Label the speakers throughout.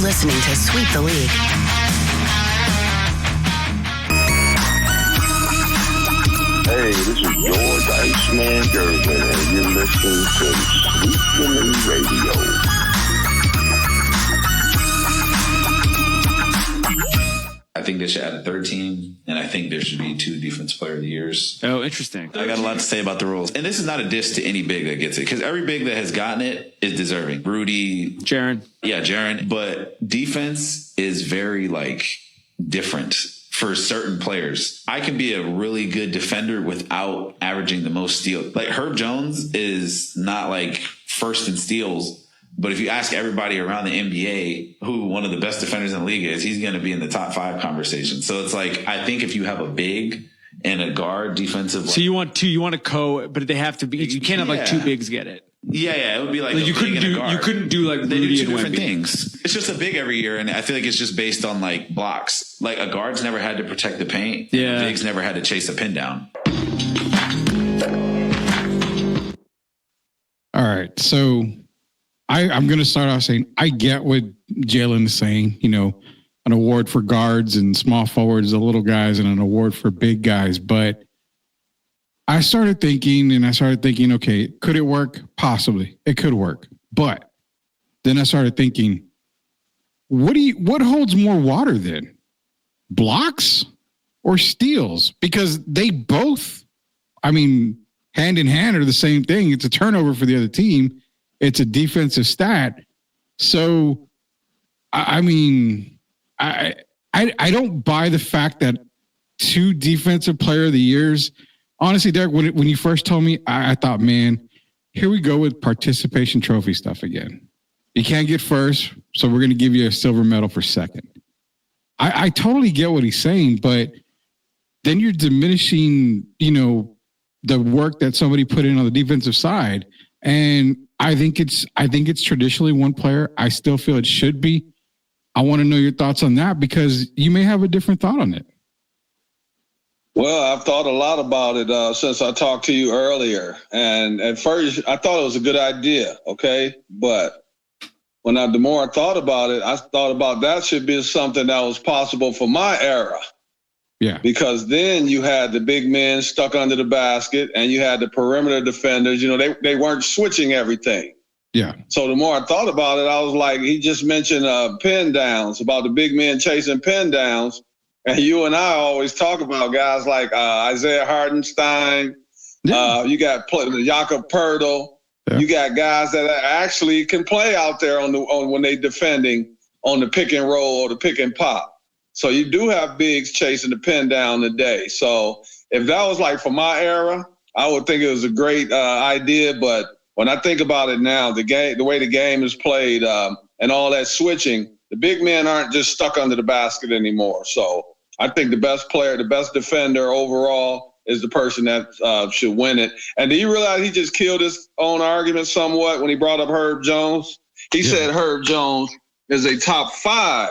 Speaker 1: listening to Sweep the League.
Speaker 2: Hey, this is George Iceman Gervin, and you're listening to Sweep the League Radio.
Speaker 3: I think they should add a third team, and I think there should be 2 Defensive Player of the Years.
Speaker 4: Oh, interesting.
Speaker 3: I got a lot to say about the rules. And this is not a diss to any big that gets it, because every big that has gotten it is deserving. Rudy.
Speaker 4: Jaren.
Speaker 3: Yeah, Jaren. But defense is very, different for certain players. I can be a really good defender without averaging the most steals. Herb Jones is not, first in steals. But if you ask everybody around the NBA who one of the best defenders in the league is, he's going to be in the top 5 conversation. So it's I think if you have a big and a guard defensive.
Speaker 4: So you want to but they have to be, you can't have 2 bigs get it.
Speaker 3: Yeah. It would be
Speaker 4: you couldn't do
Speaker 3: they do 2 different things. It's just a big every year. And I feel like it's just based on blocks. A guard's never had to protect the paint.
Speaker 4: Yeah.
Speaker 3: Bigs never had to chase a pin down.
Speaker 5: All right. So I'm going to start off saying I get what Jalen is saying, an award for guards and small forwards, the little guys, and an award for big guys. But I started thinking, okay, could it work? Possibly. It could work. But then I started thinking, what holds more water then? Blocks or steals? Because they both, hand in hand, are the same thing. It's a turnover for the other team. It's a defensive stat. So, I don't buy the fact that 2 Defensive Player of the Years. Honestly, Derek, when you first told me, I thought, man, here we go with participation trophy stuff again. You can't get first, so we're going to give you a silver medal for second. I totally get what he's saying, but then you're diminishing, the work that somebody put in on the defensive side. And I think it's traditionally one player. I still feel it should be. I want to know your thoughts on that because you may have a different thought on it.
Speaker 6: Well, I've thought a lot about it since I talked to you earlier. And at first, I thought it was a good idea, okay? But the more I thought about it, I thought about that should be something that was possible for my era.
Speaker 5: Yeah.
Speaker 6: Because then you had the big men stuck under the basket and you had the perimeter defenders. They weren't switching everything.
Speaker 5: Yeah.
Speaker 6: So the more I thought about it, I was like, he just mentioned pin downs, about the big men chasing pin downs. And you and I always talk about guys like Isaiah Hardenstein.
Speaker 5: Yeah.
Speaker 6: You got Jakob Poeltl. Yeah. You got guys that actually can play out there on when they defending on the pick and roll or the pick and pop. So you do have bigs chasing the pin down today. So if that was for my era, I would think it was a great idea. But when I think about it now, the way the game is played and all that switching, the big men aren't just stuck under the basket anymore. So I think the best player, the best defender overall is the person that should win it. And do you realize he just killed his own argument somewhat when he brought up Herb Jones? He said Herb Jones is a top 5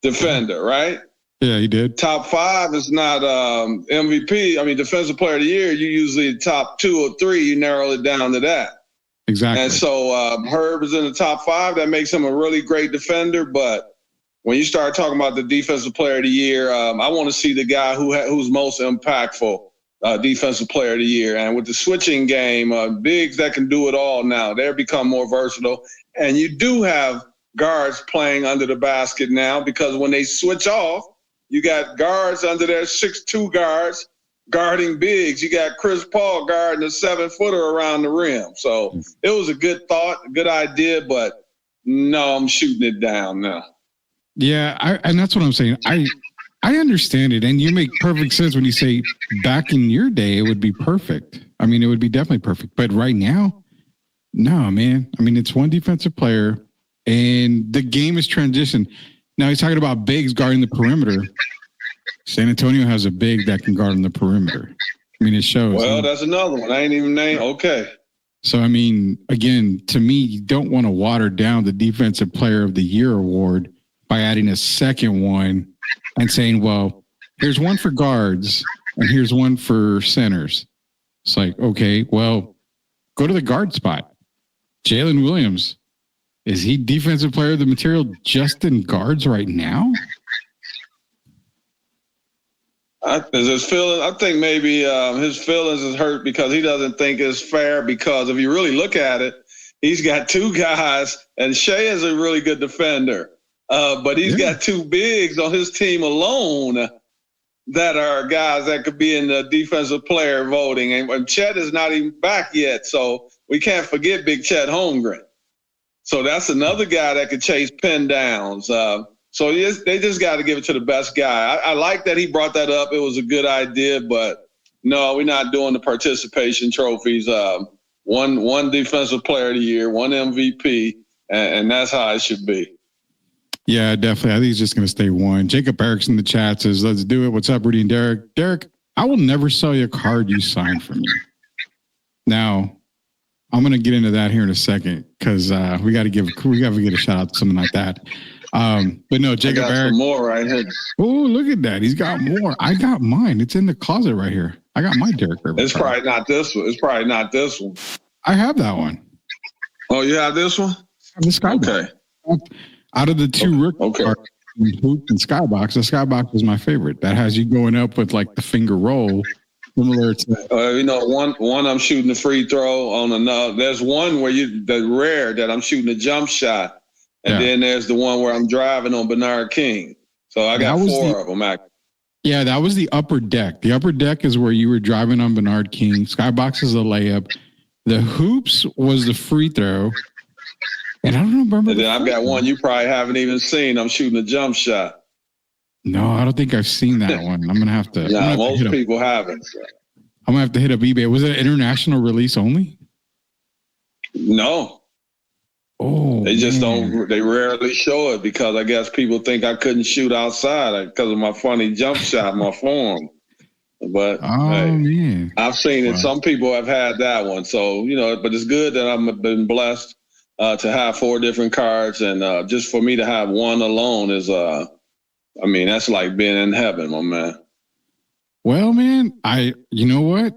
Speaker 6: defender, right?
Speaker 5: Yeah, he did.
Speaker 6: Top 5 is not MVP. Defensive Player of the Year, you usually top 2 or 3, you narrow it down to that.
Speaker 5: Exactly.
Speaker 6: And so Herb is in the top 5. That makes him a really great defender. But when you start talking about the Defensive Player of the Year, I want to see the guy who's most impactful Defensive Player of the Year. And with the switching game, bigs that can do it all now, they've become more versatile. And you do have guards playing under the basket now because when they switch off, you got guards under there, 6'2" guards guarding bigs. You got Chris Paul guarding a 7-footer around the rim. So it was a good thought, a good idea, but no, I'm shooting it down now.
Speaker 5: Yeah, and that's what I'm saying. I understand it, and you make perfect sense when you say back in your day it would be perfect. It would be definitely perfect. But right now, no, man. It's one defensive player. And the game is transitioned. Now he's talking about bigs guarding the perimeter. San Antonio has a big that can guard on the perimeter. It shows.
Speaker 6: Well, that's another one. I ain't even named. Okay.
Speaker 5: So, again, to me, you don't want to water down the Defensive Player of the Year award by adding a second one and saying, well, here's one for guards and here's one for centers. It's okay, well, go to the guard spot. Jalen Williams. Is he defensive player of the material just in guards right now?
Speaker 6: I think maybe his feelings is hurt because he doesn't think it's fair, because if you really look at it, he's got two guys, and Shea is a really good defender, but he's got two bigs on his team alone that are guys that could be in the defensive player voting. And Chet is not even back yet, so we can't forget Big Chet Holmgren. So that's another guy that could chase pin downs. So they just got to give it to the best guy. I like that he brought that up. It was a good idea, but no, we're not doing the participation trophies. One defensive player of the year, one MVP, and that's how it should be.
Speaker 5: Yeah, definitely. I think he's just going to stay one. Jacob Erickson in the chat says, let's do it. What's up, Rudy and Derek? Derek, I will never sell you a card you signed for me. Now, I'm going to get into that here in a second because we got to get a shout out to something like that. But no, Jacob Erickson.
Speaker 6: More right here.
Speaker 5: Oh, look at that. He's got more. I got mine. It's in the closet right here. I got my Derek Rivers.
Speaker 6: It's probably not this one.
Speaker 5: I have that one.
Speaker 6: Oh, you have this one?
Speaker 5: I have the Skybox.
Speaker 6: Okay.
Speaker 5: Out of the two rookie cards, Hoop and Skybox, the Skybox is my favorite. That has you going up with like the finger roll, similar to.
Speaker 6: One I'm shooting the free throw on another. There's one where the rare that I'm shooting a jump shot, and then there's the one where I'm driving on Bernard King. So I got four of them.
Speaker 5: Yeah, that was the upper deck. The upper deck is where you were driving on Bernard King. Skybox is a layup. The hoops was the free throw. And I don't remember.
Speaker 6: And then I've got one you probably haven't even seen. I'm shooting a jump shot.
Speaker 5: No, I don't think I've seen that one. I'm gonna have to.
Speaker 6: Yeah, most people haven't. So.
Speaker 5: I'm gonna have to hit up eBay. Was it an international release only?
Speaker 6: No.
Speaker 5: Oh,
Speaker 6: they just don't. They rarely show it because I guess people think I couldn't shoot outside because of my funny jump shot, my form. But man, I've seen it. Some people have had that one. So but it's good that I've been blessed to have four different cards, and just for me to have one alone is, that's like being in heaven, my man.
Speaker 5: Well, man, you know what?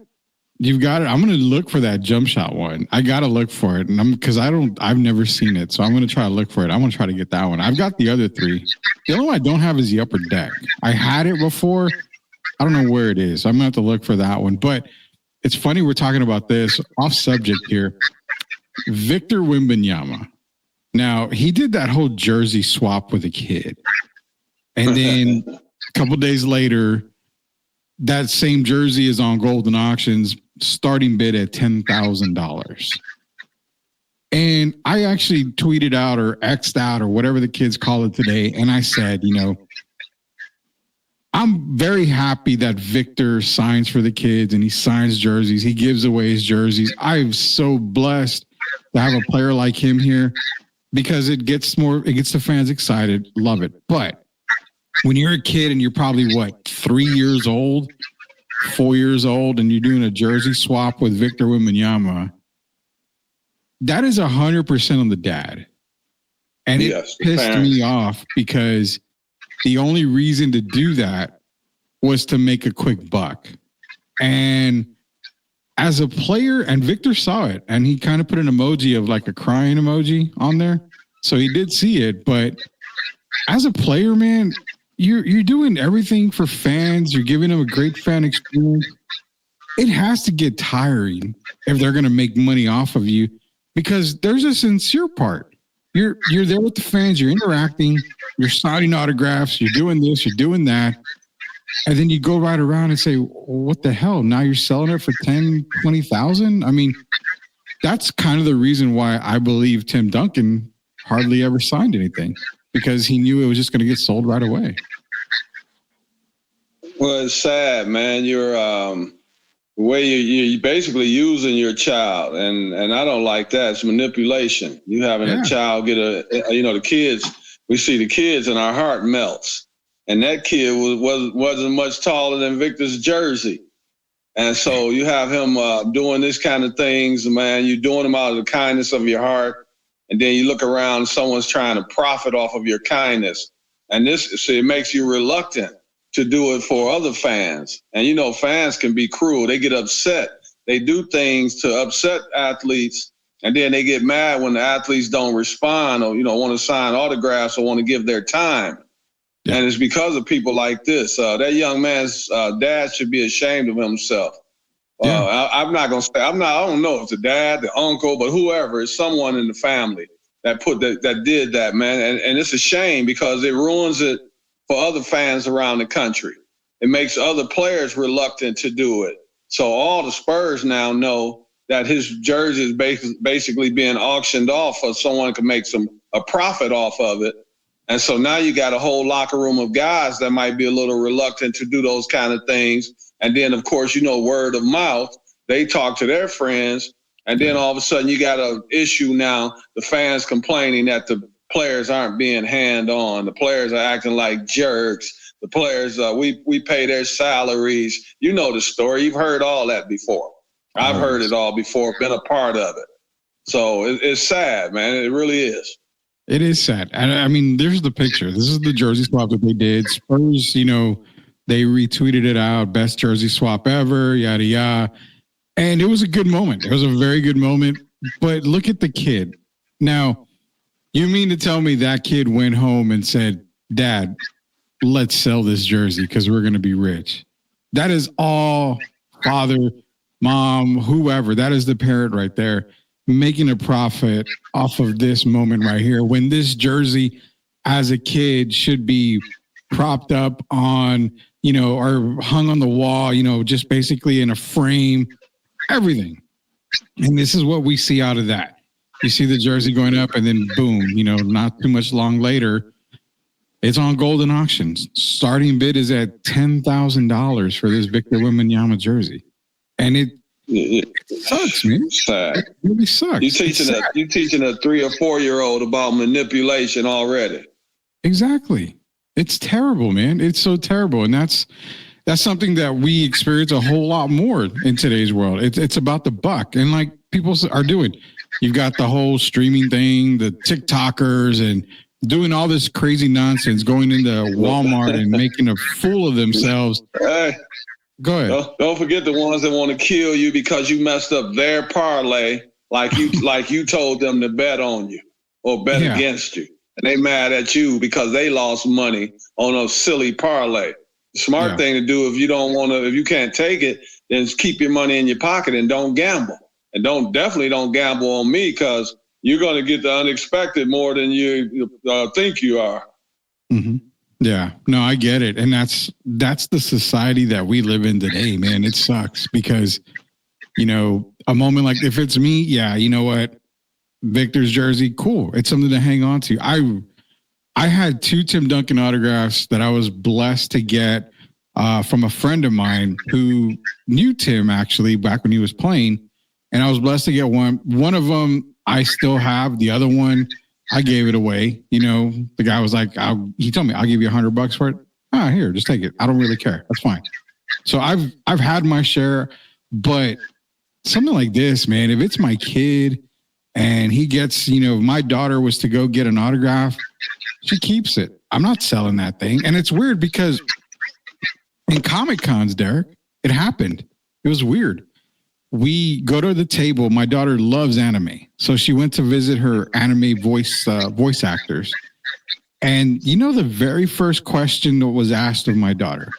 Speaker 5: You've got it. I'm going to look for that jump shot one. I got to look for it. And I've never seen it. So I'm going to try to look for it. I want to try to get that one. I've got the other three. The only one I don't have is the upper deck. I had it before. I don't know where it is. I'm going to have to look for that one, but it's funny. We're talking about this off subject here. Victor Wembanyama. Now, he did that whole jersey swap with a kid. And then a couple days later, that same jersey is on Golden Auctions, starting bid at $10,000. And I actually tweeted out or X'd out or whatever the kids call it today. And I said, I'm very happy that Victor signs for the kids and he signs jerseys. He gives away his jerseys. I'm so blessed to have a player like him here because it gets the fans excited. Love it. But when you're a kid and you're probably 3 years old, 4 years old, and you're doing a jersey swap with Victor Wembanyama, that is 100% on the dad. And it pissed me off because the only reason to do that was to make a quick buck. And as a player, and Victor saw it, and he kind of put an emoji of like a crying emoji on there. So he did see it. But as a player, man, you're doing everything for fans. You're giving them a great fan experience. It has to get tiring if they're going to make money off of you because there's a sincere part. You're there with the fans. You're interacting. You're signing autographs. You're doing this. You're doing that. And then you go right around and say, what the hell? Now you're selling it for 10, 20,000? I mean, that's kind of the reason why I believe Tim Duncan hardly ever signed anything because he knew it was just going to get sold right away.
Speaker 6: Well, it's sad, man. You're the way you're basically using your child, and I don't like that. It's manipulation. You having a child get the kids. We see the kids, and our heart melts. And that kid wasn't much taller than Victor's jersey. And so you have him doing this kind of things, man. You're doing them out of the kindness of your heart. And then you look around, someone's trying to profit off of your kindness. And it makes you reluctant to do it for other fans. And, fans can be cruel. They get upset. They do things to upset athletes And then they get mad when the athletes don't respond or, want to sign autographs or want to give their time. Yeah. And it's because of people like this. That young man's dad should be ashamed of himself. Yeah. I'm not going to say, I don't know if it's the dad, the uncle, but whoever, it's someone in the family that did that, man. And it's a shame because it ruins it for other fans around the country. It makes other players reluctant to do it. So all the Spurs now know that his jersey is basically being auctioned off so someone can make a profit off of it. And so now you got a whole locker room of guys that might be a little reluctant to do those kind of things. And then, of course, word of mouth, they talk to their friends. And then all of a sudden you got an issue now, the fans complaining that the players aren't being hand-on. The players are acting like jerks. The players, we pay their salaries. You know the story. You've heard all that before. I've heard it all before, been a part of it. So it's sad, man. It really is.
Speaker 5: It is sad. And I mean, there's the picture. This is the jersey swap that they did. Spurs, they retweeted it out. Best jersey swap ever, yada, yada. And it was a good moment. It was a very good moment. But look at the kid. Now, you mean to tell me that kid went home and said, Dad, let's sell this jersey because we're going to be rich. That is all father, mom, whoever. That is the parent right there making a profit off of this moment right here. When this jersey as a kid should be propped up on, or hung on the wall, just basically in a frame, everything. And this is what we see out of that. You see the jersey going up and then boom, not too much long later, it's on Golden Auctions. Starting bid is at $10,000 for this Victor Wembanyama jersey. And it sucks, man.
Speaker 6: Sad.
Speaker 5: It really sucks.
Speaker 6: You teaching a 3 or 4 year old about manipulation already.
Speaker 5: Exactly. It's terrible, man. It's so terrible. And that's something that we experience a whole lot more in today's world. It's about the buck. And like people are doing, you've got the whole streaming thing, the TikTokers and doing all this crazy nonsense, going into Walmart and making a fool of themselves.
Speaker 6: Hey,
Speaker 5: go ahead.
Speaker 6: Don't forget the ones that want to kill you because you messed up their parlay, like you told them to bet on you or bet against you. And they mad at you because they lost money on a silly parlay. The smart thing to do if you can't take it, then keep your money in your pocket and don't gamble. And definitely don't gamble on me because you're going to get the unexpected more than you think you are.
Speaker 5: Mm-hmm. Yeah, no, I get it. And that's the society that we live in today, man. It sucks because, a moment like if it's me, yeah, you know what? Victor's jersey, cool. It's something to hang on to. I had 2 Tim Duncan autographs that I was blessed to get from a friend of mine who knew Tim actually back when he was playing. And I was blessed to get one. One of them I still have. The other one, I gave it away. The guy was like, he told me, I'll give you $100 for it. Here, just take it. I don't really care. That's fine. So I've had my share, but something like this, man, if it's my kid and he gets, my daughter was to go get an autograph, she keeps it. I'm not selling that thing. And it's weird because in Comic Cons, Derek, it happened. It was weird. We go to the table. My daughter loves anime. So she went to visit her anime voice actors. And the very first question that was asked of my daughter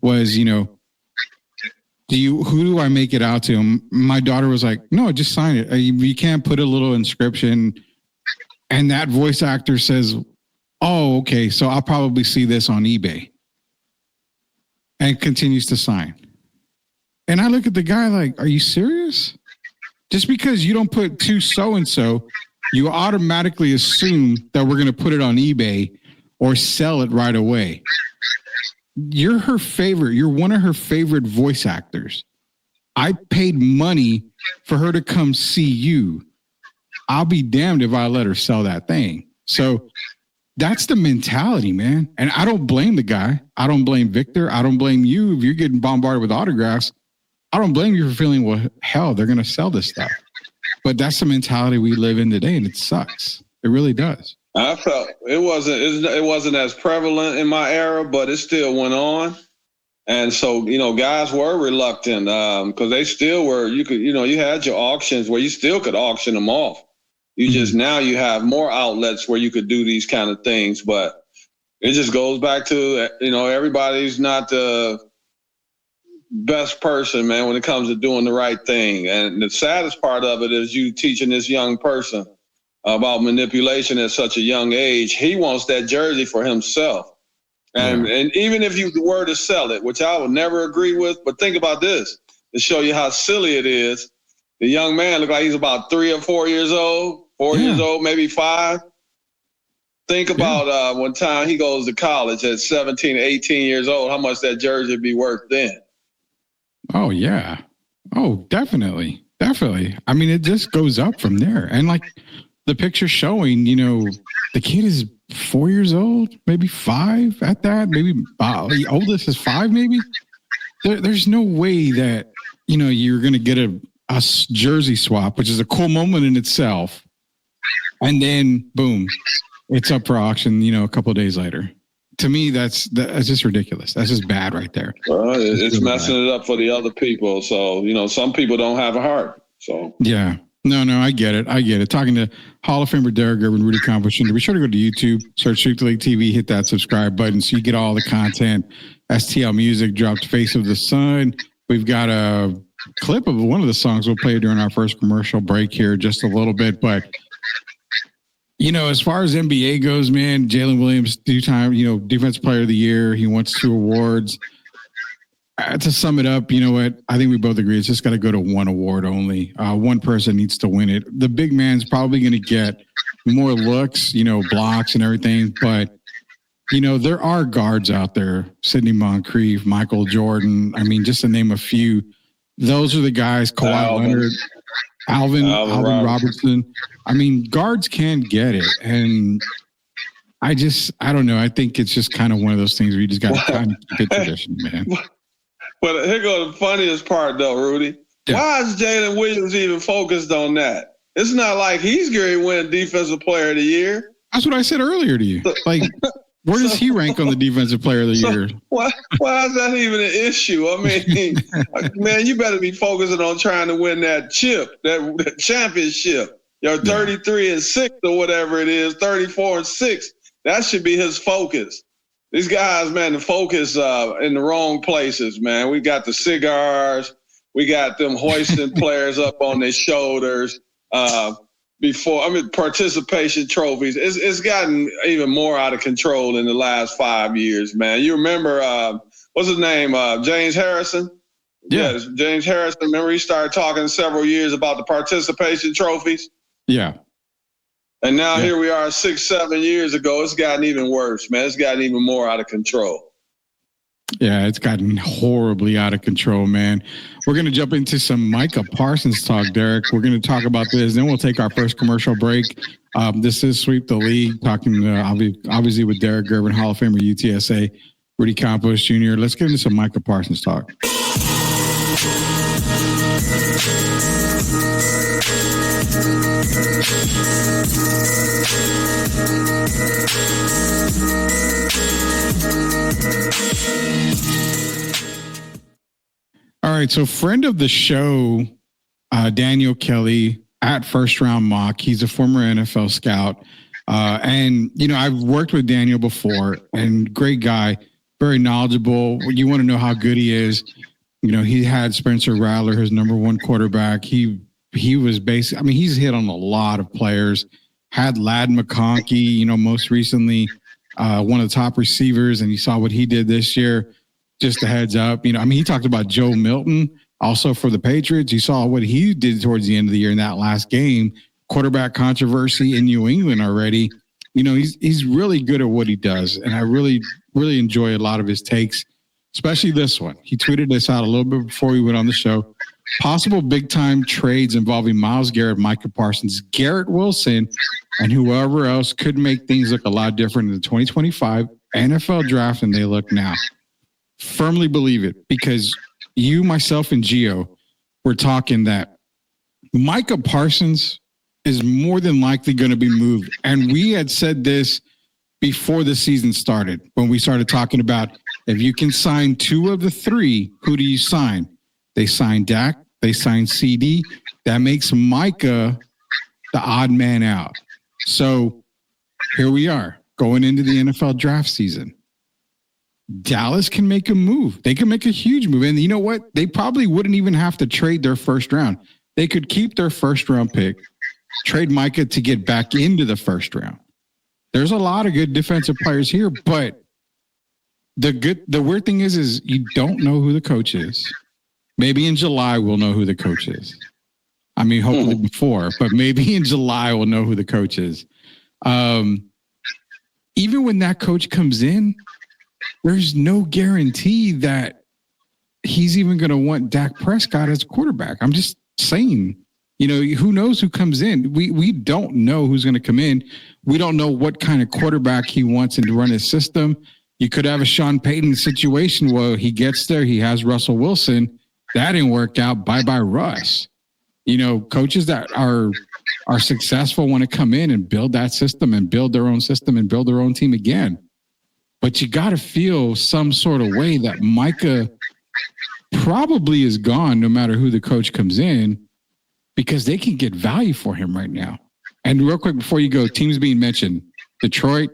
Speaker 5: was, who do I make it out to? And my daughter was like, no, just sign it. You can't put a little inscription. And that voice actor says, oh, okay, so I'll probably see this on eBay. And continues to sign. And I look at the guy like, are you serious? Just because you don't put to so-and-so, you automatically assume that we're going to put it on eBay or sell it right away. You're her favorite. You're one of her favorite voice actors. I paid money for her to come see you. I'll be damned if I let her sell that thing. So that's the mentality, man. And I don't blame the guy. I don't blame Victor. I don't blame you if you're getting bombarded with autographs. I don't blame you for feeling, well, hell, they're going to sell this stuff. But that's the mentality we live in today, and it sucks. It really does.
Speaker 6: I felt it wasn't as prevalent in my era, but it still went on. And so, guys were reluctant because they still were, you had your auctions where you still could auction them off. You just now you have more outlets where you could do these kind of things. But it just goes back to, everybody's not the best person, man, when it comes to doing the right thing. And the saddest part of it is you teaching this young person about manipulation at such a young age. He wants that jersey for himself. And even if you were to sell it, which I would never agree with, but think about this to show you how silly it is. The young man looked like he's about 3 or 4 years old, 4 years old, maybe 5. Think about one time he goes to college at 17, 18 years old, how much that jersey would be worth then.
Speaker 5: Oh, yeah. Oh, definitely. Definitely. I mean, it just goes up from there. And like the picture showing, the kid is 4 years old, maybe 5 at that, maybe the oldest is 5, maybe. There's no way that, you're going to get a jersey swap, which is a cool moment in itself. And then boom, it's up for auction, a couple of days later. To me, that's just ridiculous. That's just bad right there.
Speaker 6: Well, it's really messing it up for the other people. So, some people don't have a heart. So
Speaker 5: yeah. No, I get it. Talking to Hall of Famer Derek Gervin, Rudy Campos Jr. Be sure to go to YouTube, search Street League TV, hit that subscribe button so you get all the content. STL Music dropped Face of the Sun. We've got a clip of one of the songs we'll play during our first commercial break here, just a little bit. But, as far as NBA goes, man, Jalen Williams, 2-time, Defensive Player of the Year. He wants 2 awards. To sum it up, you know what? I think we both agree it's just got to go to one award only. One person needs to win it. The big man's probably going to get more looks, blocks and everything. But, there are guards out there. Sidney Moncrief, Michael Jordan. I mean, just to name a few. Those are the guys. Kawhi Leonard, Alvin Robertson. I mean, guards can get it. And I don't know. I think it's just kind of one of those things where you just got to kind of keep it tradition, man.
Speaker 6: But here goes the funniest part, though, Rudy. Yeah. Why is Jalen Williams even focused on that? It's not like he's going to win Defensive Player of the Year.
Speaker 5: That's what I said earlier to you. Like, where does he rank on the Defensive Player of the Year?
Speaker 6: Why is that even an issue? I mean, man, you better be focusing on trying to win that chip, that championship. You're 33-6 or whatever it is, 34-6. That should be his focus. These guys, man, the focus in the wrong places, man. We got the cigars. We got them hoisting players up on their shoulders. Participation trophies. It's gotten even more out of control in the last 5 years, man. You remember, what's his name? James Harrison?
Speaker 5: Yeah.
Speaker 6: Yes, James Harrison. Remember he started talking several years about the participation trophies?
Speaker 5: Yeah.
Speaker 6: And now here we are 6-7 years ago. It's gotten even worse, man. It's gotten even more out of control.
Speaker 5: Yeah, it's gotten horribly out of control, man. We're going to jump into some Micah Parsons talk, Derek. We're going to talk about this. Then we'll take our first commercial break. This is Sweep the League, talking obviously with Derek Gervin, Hall of Famer, UTSA, Rudy Campos Jr. Let's get into some Micah Parsons talk. All right, so friend of the show, Daniel Kelly at First Round Mock. He's a former NFL scout. And, I've worked with Daniel before, and great guy, very knowledgeable. You want to know how good he is. He had Spencer Rattler, his number 1 quarterback. He was basically, he's hit on a lot of players. Had Ladd McConkey, most recently, one of the top receivers, and you saw what he did this year. Just a heads up, he talked about Joe Milton also for the Patriots. You saw what he did towards the end of the year in that last game, quarterback controversy in New England already. He's really good at what he does. And I really, really enjoy a lot of his takes, especially this one. He tweeted this out a little bit before we went on the show. Possible big time trades involving Myles Garrett, Micah Parsons, Garrett Wilson, and whoever else could make things look a lot different in the 2025 NFL draft than they look now. Firmly believe it, because you, myself, and Gio were talking that Micah Parsons is more than likely going to be moved. And we had said this before the season started, when we started talking about If you can sign 2 of the 3, who do you sign? They sign Dak. They sign CD. That makes Micah the odd man out. So here we are going into the NFL draft season. Dallas can make a move. They can make a huge move. And you know what? They probably wouldn't even have to trade their first round. They could keep their first round pick, trade Micah to get back into the first round. There's a lot of good defensive players here, but the weird thing is you don't know who the coach is. Maybe in July we'll know who the coach is. I mean, hopefully before, but maybe in July we'll know who the coach is. Even when that coach comes in, there's no guarantee that he's even going to want Dak Prescott as quarterback. I'm just saying, you know, who knows who comes in? We don't know who's going to come in. We don't know what kind of quarterback he wants to run his system. You could have a Sean Payton situation where he gets there, he has Russell Wilson. That didn't work out. Bye-bye, Russ. You know, coaches that are successful want to come in and build that system and build their own system and build their own team again. But you got to feel some sort of way that Micah probably is gone no matter who the coach comes in, because they can get value for him right now. And real quick before you go, teams being mentioned, Detroit,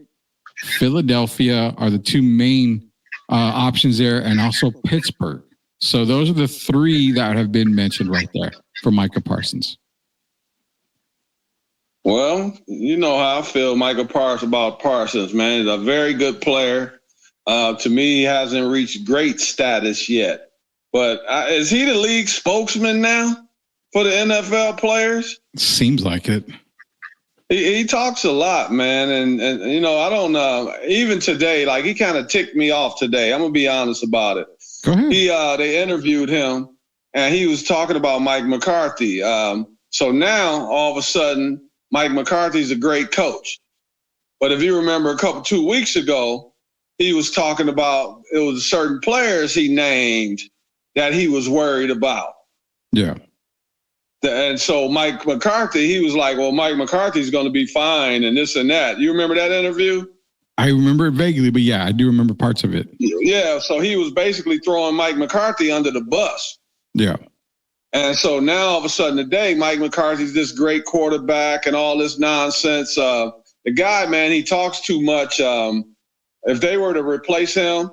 Speaker 5: Philadelphia are the 2 main options there, and also Pittsburgh. So those are the 3 that have been mentioned right there for Micah Parsons.
Speaker 6: Well, you know how I feel about Parsons, man. He's a very good player. To me, he hasn't reached great status yet. But is he the league spokesman now for the NFL players?
Speaker 5: Seems like it.
Speaker 6: He talks a lot, man. And you know, I don't know. Even today, like, he kind of ticked me off today. I'm going to be honest about it.
Speaker 5: Go ahead.
Speaker 6: They interviewed him, and he was talking about Mike McCarthy. So now, all of a sudden, Mike McCarthy's a great coach. But if you remember 2 weeks ago, he was talking about it was certain players he named that he was worried about.
Speaker 5: Yeah.
Speaker 6: And so Mike McCarthy, he was like, well, Mike McCarthy's going to be fine and this and that. You remember that interview?
Speaker 5: I remember it vaguely, but yeah, I do remember parts of it.
Speaker 6: Yeah, so he was basically throwing Mike McCarthy under the bus. Yeah. And so now all of a sudden today, Mike McCarthy's this great quarterback and all this nonsense. The guy, man, he talks too much. If they were to replace him,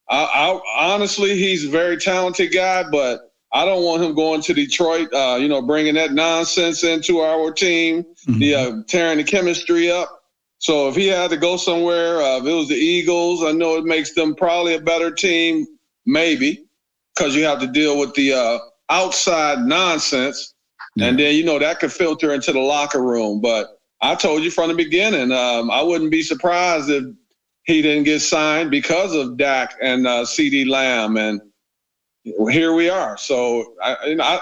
Speaker 6: I honestly, he's a very talented guy, but I don't want him going to Detroit, bringing that nonsense into our team, tearing the chemistry up. So if he had to go somewhere, if it was the Eagles, I know it makes them probably a better team, maybe, because you have to deal with the outside nonsense. Yeah. And then, that could filter into the locker room. But I told you from the beginning, I wouldn't be surprised if he didn't get signed because of Dak and CD Lamb. And here we are. So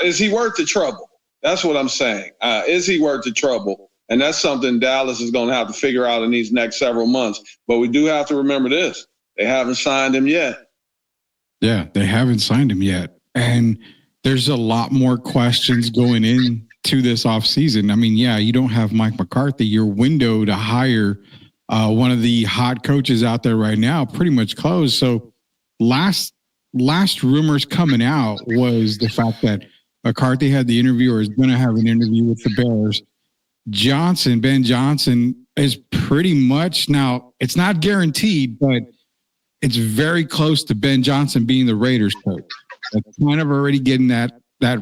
Speaker 6: is he worth the trouble? That's what I'm saying. Is he worth the trouble? And that's something Dallas is going to have to figure out in these next several months. But we do have to remember this. They haven't signed him yet. Yeah,
Speaker 5: they haven't signed him yet. And there's a lot more questions going into this offseason. I mean, yeah, you don't have Mike McCarthy. Your window to hire one of the hot coaches out there right now pretty much closed. So last rumors coming out was the fact that McCarthy had the interview or is going to have an interview with the Bears. Ben Johnson is pretty much, now it's not guaranteed, but it's very close to Ben Johnson being the Raiders coach. It's kind of already getting that wave's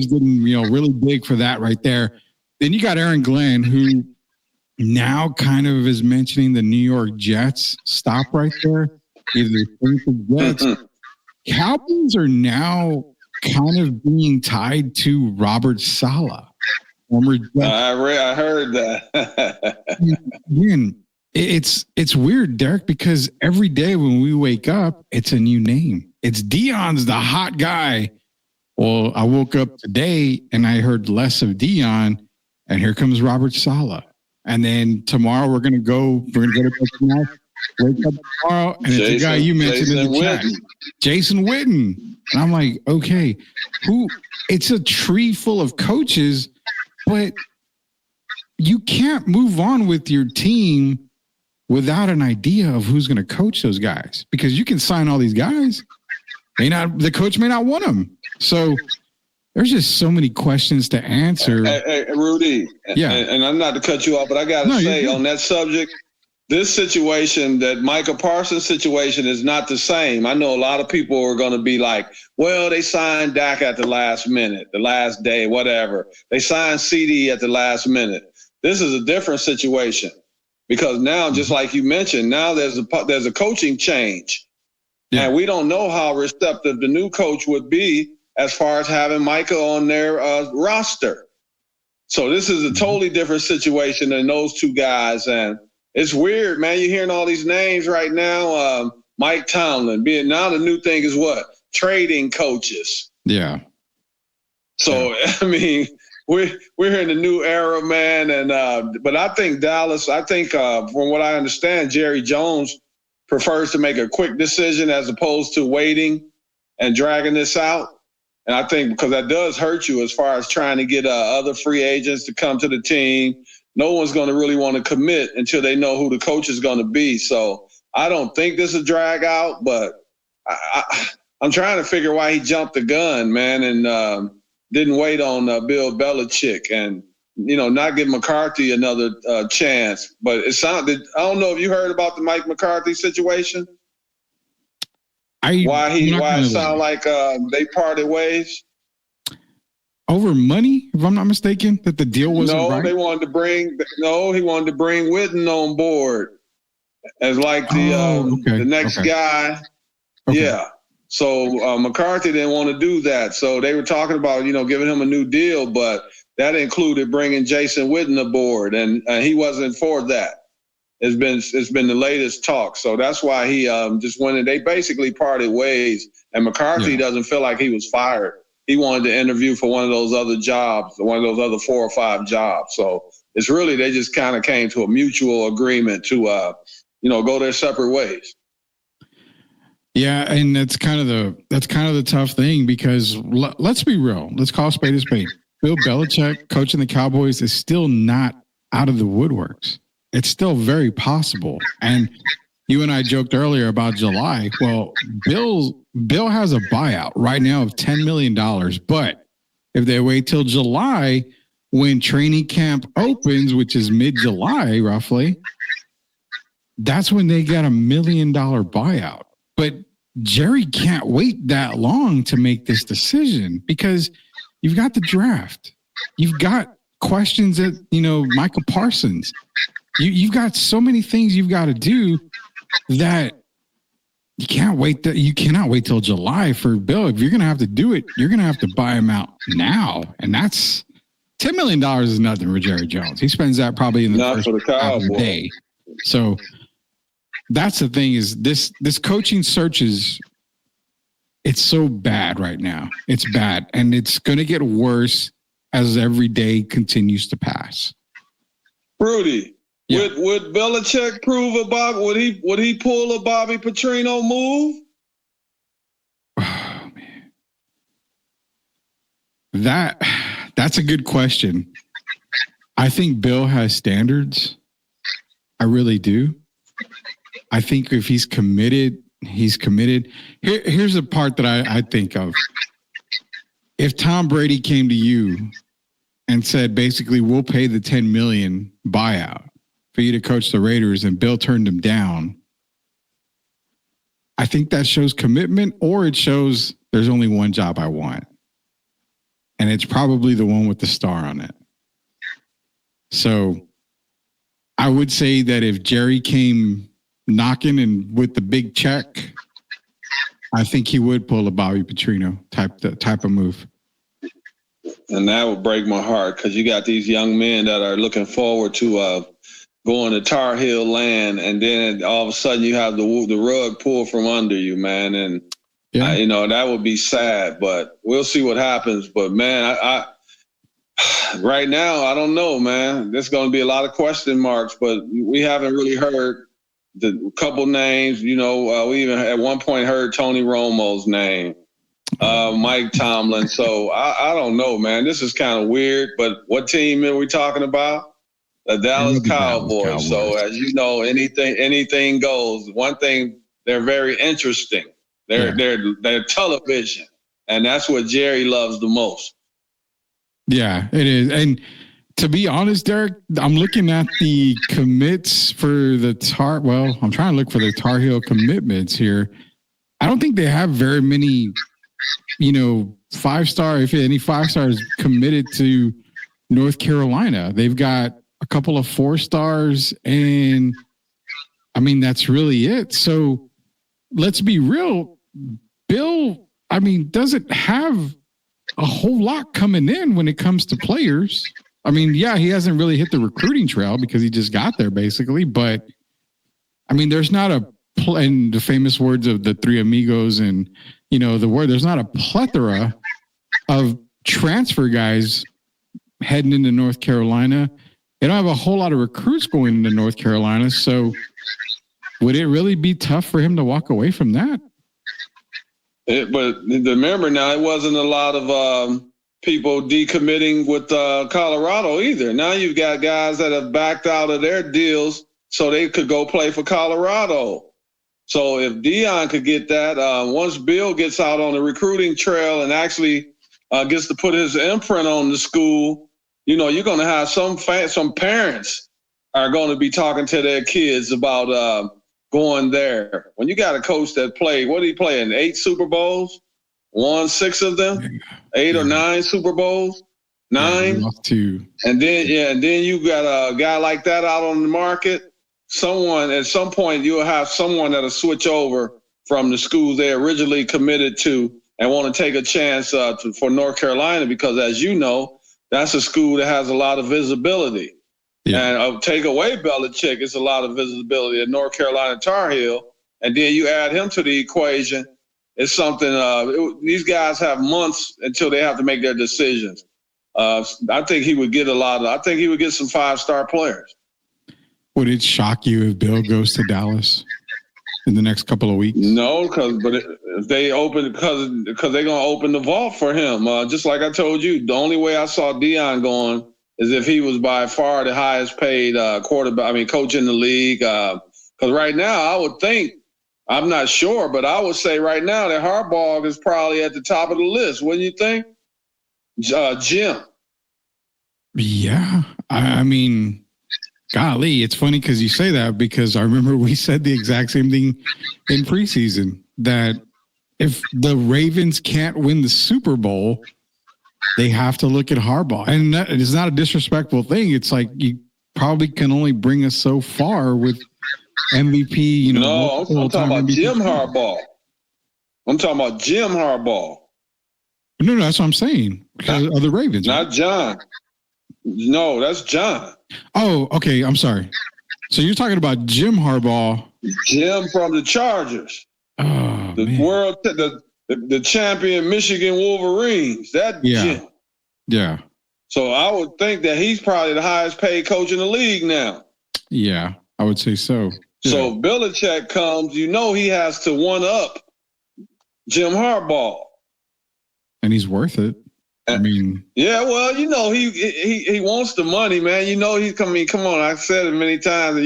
Speaker 5: getting, really big for that right there. Then you got Aaron Glenn, who now kind of is mentioning the New York Jets. Stop right there. Either Jets. Cowboys are now kind of being tied to Robert Saleh.
Speaker 6: I heard that.
Speaker 5: Again, it's weird, Derek, because every day when we wake up, it's a new name. It's Dion's the hot guy. Well, I woke up today and I heard less of Dion, and here comes Robert Saleh. And then tomorrow we're gonna go to bed tonight. Wake up tomorrow, and it's the guy you mentioned in the chat, Jason Witten. And I'm like, okay, it's a tree full of coaches, but you can't move on with your team without an idea of who's going to coach those guys, because you can sign all these guys. The coach may not want them. So there's just so many questions to answer.
Speaker 6: Hey, Rudy,
Speaker 5: yeah.
Speaker 6: And I'm not to cut you off, but I got to say on that subject, this situation, that Micah Parsons situation, is not the same. I know a lot of people are going to be like, well, they signed Dak at the last minute, the last day, whatever. They signed CD at the last minute. This is a different situation because now, just like you mentioned, now there's a coaching change. Yeah. And we don't know how receptive the new coach would be as far as having Micah on their roster. So this is a totally different situation than those two guys. And it's weird, man. You're hearing all these names right now. Mike Tomlin now the new thing is what? Trading coaches.
Speaker 5: Yeah.
Speaker 6: So, yeah. I mean, we're in the new era, man. And but I think Dallas, from what I understand, Jerry Jones prefers to make a quick decision as opposed to waiting and dragging this out. And I think because that does hurt you as far as trying to get other free agents to come to the team. No one's going to really want to commit until they know who the coach is going to be. So I don't think this is a drag out, but I'm trying to figure why he jumped the gun, man, and didn't wait on Bill Belichick and, not give McCarthy another chance. But it sounded, I don't know if you heard about the Mike McCarthy situation. Why it sound like they parted ways?
Speaker 5: Over money, if I'm not mistaken, that the deal wasn't right?
Speaker 6: He wanted to bring Witten on board as like the next guy. Okay. Yeah. So McCarthy didn't want to do that. So they were talking about, giving him a new deal, but that included bringing Jason Witten aboard, and he wasn't for that. It's been the latest talk. So that's why he just went and they basically parted ways, and McCarthy doesn't feel like he was fired. He wanted to interview for one of those other jobs, one of those other 4 or 5 jobs. So it's really, they just kind of came to a mutual agreement to, go their separate ways.
Speaker 5: Yeah. And that's kind of the tough thing because let's be real. Let's call a spade a spade. Bill Belichick coaching the Cowboys is still not out of the woodworks. It's still very possible. And you and I joked earlier about July. Well, Bill has a buyout right now of $10 million, but if they wait till July, when training camp opens, which is mid-July roughly, that's when they get $1 million buyout. But Jerry can't wait that long to make this decision because you've got the draft. You've got questions at, Micah Parsons. You've got so many things you've got to do that you cannot wait till July for Bill. If you're going to have to do it, you're going to have to buy him out now. And that's $10 million is nothing for Jerry Jones. He spends that probably in the first half of the day. So that's the thing is this coaching search it's so bad right now. It's bad. And it's going to get worse as every day continues to pass.
Speaker 6: Rudy. Yeah. Would Belichick prove a Bob? Would he pull a Bobby Petrino move?
Speaker 5: Oh man, that's a good question. I think Bill has standards. I really do. I think if he's committed, he's committed. Here's the part that I think of. If Tom Brady came to you and said, basically, we'll pay the $10 million buyout for you to coach the Raiders, and Bill turned him down, I think that shows commitment, or it shows there's only one job I want. And it's probably the one with the star on it. So I would say that if Jerry came knocking and with the big check, I think he would pull a Bobby Petrino type of move.
Speaker 6: And that would break my heart because you got these young men that are looking forward to going to Tar Heel land, and then all of a sudden you have the rug pulled from under you, man. And, that would be sad, but we'll see what happens. But, man, I right now, I don't know, man. There's going to be a lot of question marks, but we haven't really heard the couple names. We even at one point heard Tony Romo's name, Mike Tomlin. So I don't know, man. This is kind of weird, but what team are we talking about? The Dallas
Speaker 5: the Dallas
Speaker 6: Cowboys. So as you know, anything goes. One thing, they're very interesting. They're television, and that's what Jerry loves the most.
Speaker 5: Yeah, it is. And to be honest, Derek, I'm looking at the commits for the I'm trying to look for the Tar Heel commitments here. I don't think they have very many, 5-star, if any 5-stars committed to North Carolina. They've got a couple of 4-stars, and I mean, that's really it. So let's be real. Bill, doesn't have a whole lot coming in when it comes to players. I mean, yeah, he hasn't really hit the recruiting trail because he just got there basically, but there's not in the famous words of the Three Amigos and, there's not a plethora of transfer guys heading into North Carolina. They don't have a whole lot of recruits going into North Carolina. So would it really be tough for him to walk away from that?
Speaker 6: But remember now, it wasn't a lot of people decommitting with Colorado either. Now you've got guys that have backed out of their deals so they could go play for Colorado. So if Deion could get that, once Bill gets out on the recruiting trail and actually gets to put his imprint on the school, you're going to have some parents are going to be talking to their kids about going there. When you got a coach that played, what did he play in 8 Super Bowls? Won 6 of them, 8 or 9 Super Bowls, 9. And then you got a guy like that out on the market. At some point, you'll have someone that'll switch over from the schools they originally committed to and want to take a chance for North Carolina because, as you know, that's a school that has a lot of visibility. Yeah. And take away Belichick, it's a lot of visibility at North Carolina Tar Heel. And then you add him to the equation. It's something these guys have months until they have to make their decisions. I think he would get I think he would get some 5-star players.
Speaker 5: Would it shock you if Bill goes to Dallas in the next couple of weeks?
Speaker 6: No, because they're going to open the vault for him. Just like I told you, the only way I saw Deion going is if he was by far the highest paid coach in the league. Because right now, I would think, I'm not sure, but I would say right now that Harbaugh is probably at the top of the list. Wouldn't you think? Jim.
Speaker 5: Yeah. Golly, it's funny because you say that because I remember we said the exact same thing in preseason that if the Ravens can't win the Super Bowl, they have to look at Harbaugh. And it's not a disrespectful thing. It's like you probably can only bring us so far with MVP.
Speaker 6: No, I'm talking about Jim Harbaugh. I'm talking about Jim Harbaugh.
Speaker 5: No, that's what I'm saying. Because of the Ravens.
Speaker 6: Not John. No, that's John.
Speaker 5: Oh, okay. I'm sorry. So you're talking about Jim Harbaugh.
Speaker 6: Jim from the Chargers.
Speaker 5: Oh,
Speaker 6: the champion Michigan Wolverines. Jim.
Speaker 5: Yeah.
Speaker 6: So I would think that he's probably the highest paid coach in the league now.
Speaker 5: Yeah, I would say so. Yeah. So
Speaker 6: Belichick comes, he has to one up Jim Harbaugh.
Speaker 5: And he's worth it.
Speaker 6: Yeah, well, he wants the money, man. Come on. I've said it many times,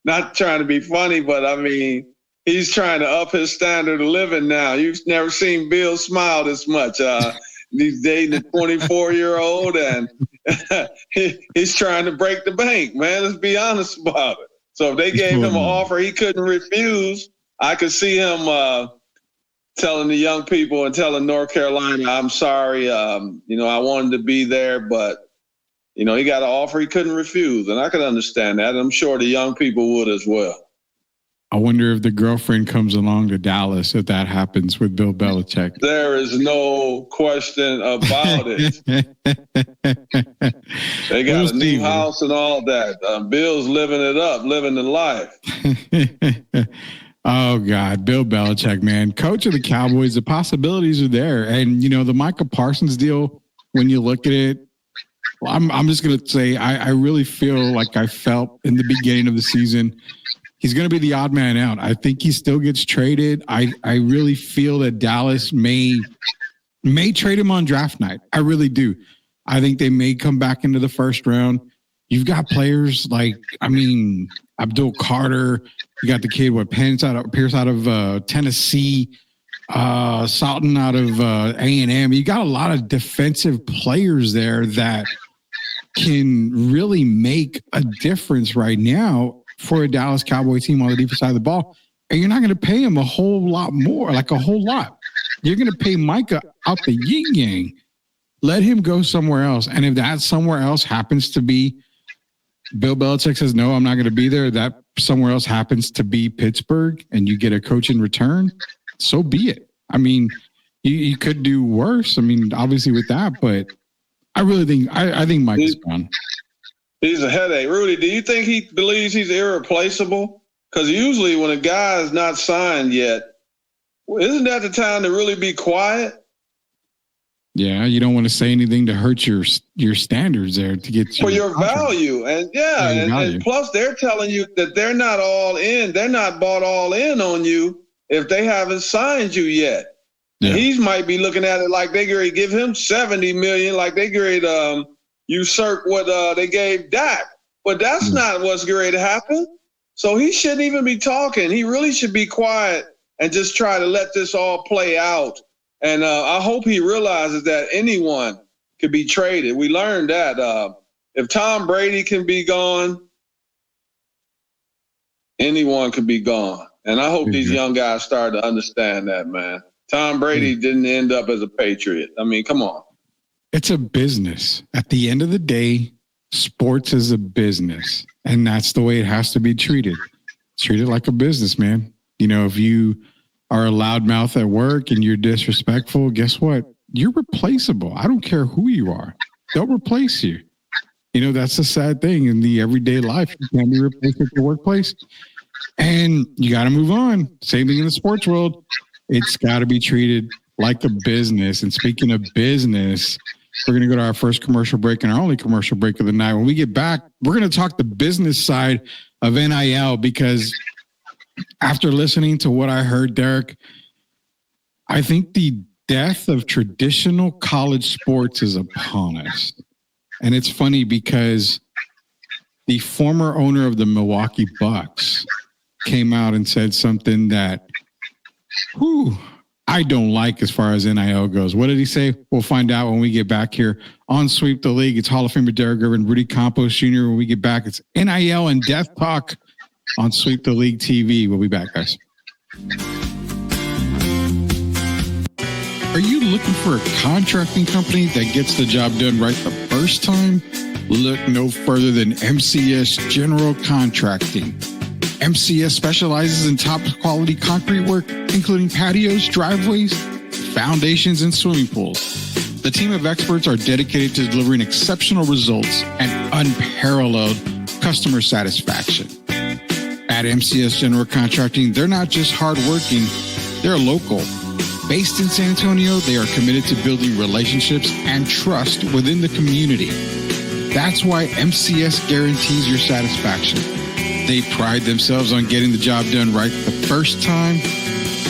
Speaker 6: not trying to be funny, but he's trying to up his standard of living now. You've never seen Bill smile this much. He's dating a 24-year-old, and he's trying to break the bank, man. Let's be honest about it. So if they gave him an offer he couldn't refuse, I could see him telling the young people and telling North Carolina, I'm sorry, I wanted to be there, but, he got an offer he couldn't refuse. And I could understand that. And I'm sure the young people would as well.
Speaker 5: I wonder if the girlfriend comes along to Dallas if that happens with Bill Belichick.
Speaker 6: There is no question about it. They got a new house and all that. Bill's living it up, living the life.
Speaker 5: Oh, God, Bill Belichick, man. Coach of the Cowboys, the possibilities are there. And, the Micah Parsons deal, when you look at it, I'm just going to say I really feel like I felt in the beginning of the season, he's going to be the odd man out. I think he still gets traded. I really feel that Dallas may trade him on draft night. I really do. I think they may come back into the first round. you've got players like, Abdul Carter. You got the kid with Pierce out of Tennessee, Salton out of A&M. You got a lot of defensive players there that can really make a difference right now for a Dallas Cowboy team on the defense side of the ball. And you're not going to pay him a whole lot more, like a whole lot. You're going to pay Micah out the yin-yang. Let him go somewhere else. And if that somewhere else happens to be Bill Belichick says, no, I'm not going to be there, that somewhere else happens to be Pittsburgh, and you get a coach in return, so be it. I mean, you could do worse. I mean, obviously with that, but I really think I think Mike's gone.
Speaker 6: He's a headache. Rudy, do you think he believes he's irreplaceable? Because usually when a guy is not signed yet, isn't that the time to really be quiet?
Speaker 5: Yeah, you don't want to say anything to hurt your standards there to get
Speaker 6: for your value. And and plus they're telling you that they're not all in. They're not bought all in on you if they haven't signed you yet. Yeah. He might be looking at it like they going to give him $70 million, like they going to usurp what they gave Dak. But that's not what's going to happen. So he shouldn't even be talking. He really should be quiet and just try to let this all play out. And I hope he realizes that anyone could be traded. We learned that if Tom Brady can be gone, anyone could be gone. And I hope these young guys start to understand that, man. Tom Brady didn't end up as a Patriot. I mean, come on.
Speaker 5: It's a business. At the end of the day, sports is a business. And that's the way it has to be treated. It's treated like a business, man. You know, if you are a loudmouth at work and you're disrespectful, guess what? You're replaceable. I don't care who you are. They'll replace you. You know, that's the sad thing in the everyday life. You can't be replaced at the workplace. And you got to move on. Same thing in the sports world. It's got to be treated like a business. And speaking of business, we're going to go to our first commercial break and our only commercial break of the night. When we get back, we're going to talk the business side of NIL, because after listening to what I heard, Derek, I think the death of traditional college sports is upon us. And it's funny because the former owner of the Milwaukee Bucks came out and said something that I don't like as far as NIL goes. What did he say? We'll find out when we get back here on Sweep the League. It's Hall of Famer Derek Irvin, Rudy Campos Jr. When we get back, it's NIL and Death Talk on Sweep the League TV. We'll be back, guys. Are you looking for a contracting company that gets the job done right the first time? Look no further than MCS General Contracting. MCS specializes in top quality concrete work, including patios, driveways, foundations, and swimming pools. The team of experts are dedicated to delivering exceptional results and unparalleled customer satisfaction. At MCS General Contracting, they're not just hardworking, they're local. Based in San Antonio, they are committed to building relationships and trust within the community. That's why MCS guarantees your satisfaction. They pride themselves on getting the job done right the first time,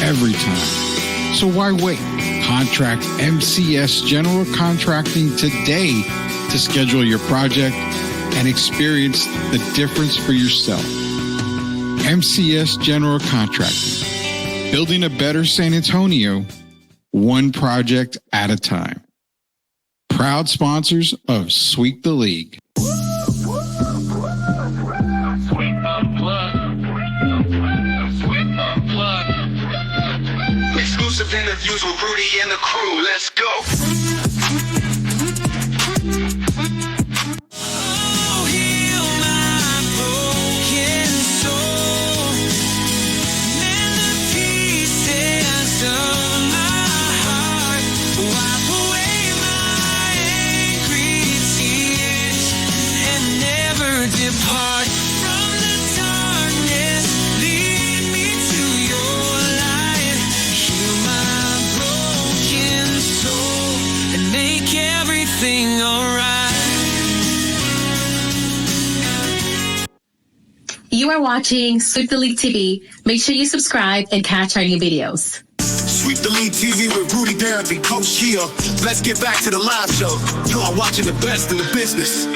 Speaker 5: every time. So why wait? Contract MCS General Contracting today to schedule your project and experience the difference for yourself. MCS General Contracting. Building a better San Antonio, one project at a time. Proud sponsors of Sweep the League.
Speaker 1: Exclusive interviews with Rudy and the crew. Let's go. Oh, heal my broken soul. Mend the pieces of my heart. Wipe away my angry tears and never depart from the darkness. Lead me to your light. Heal my broken soul and make everything alright.
Speaker 7: You are watching Sweep the League TV. Make sure you subscribe and catch our new videos.
Speaker 1: Sweep the League TV with Rudy, Derek, and Coach Kia. Let's get back to the live show. You are watching the best in the business.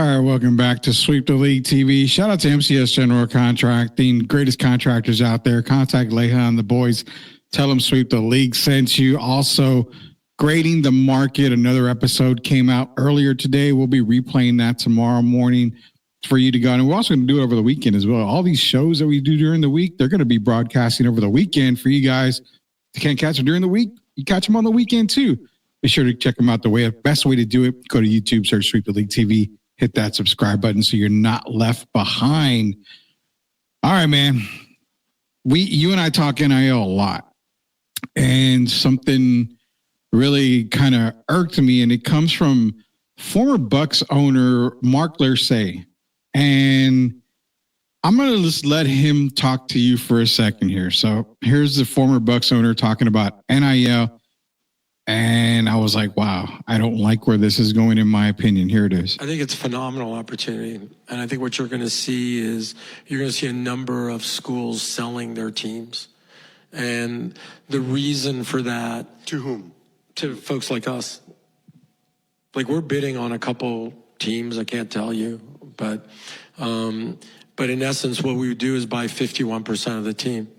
Speaker 5: All right, welcome back to Sweep the League TV. Shout out to MCS General Contracting, greatest contractors out there. Contact Leha and the boys. Tell them Sweep the League sent you. Also, Grading the Market, another episode came out earlier today. We'll be replaying that tomorrow morning for you to go. And we're also going to do it over the weekend as well. All these shows that we do during the week, they're going to be broadcasting over the weekend for you guys. If you can't catch them during the week, you catch them on the weekend too. Be sure to check them out. The best way to do it, go to YouTube, search Sweep the League TV. Hit that subscribe button so you're not left behind. All right, man. You and I talk NIL a lot. And something really kind of irked me, and it comes from former Bucks owner Mark Lersay. And I'm going to just let him talk to you for a second here. So here's the former Bucks owner talking about NIL. And I was like, wow, I don't like where this is going, in my opinion. Here it is.
Speaker 8: I think it's a phenomenal opportunity. And I think what you're going to see is you're going to see a number of schools selling their teams. And the reason for that...
Speaker 9: To whom?
Speaker 8: To folks like us. Like, we're bidding on a couple teams, I can't tell you. But in essence, what we would do is buy 51% of the team.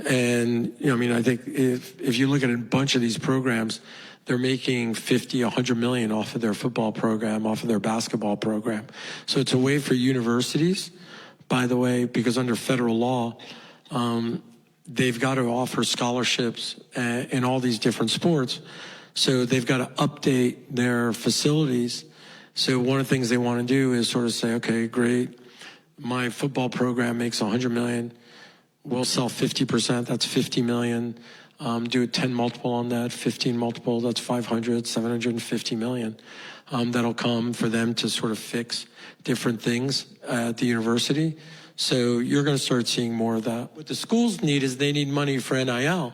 Speaker 8: And, I mean, I think if you look at a bunch of these programs, they're making 50, 100 million off of their football program, off of their basketball program. So it's a way for universities, by the way, because under federal law, they've got to offer scholarships in all these different sports. So they've got to update their facilities. So one of the things they want to do is sort of say, okay, great, my football program makes 100 million. We'll sell 50%, that's 50 million. Do a 10 multiple on that, 15 multiple, that's 500, 750 million. That'll come for them to sort of fix different things at the university. So you're going to start seeing more of that. What the schools need is they need money for NIL,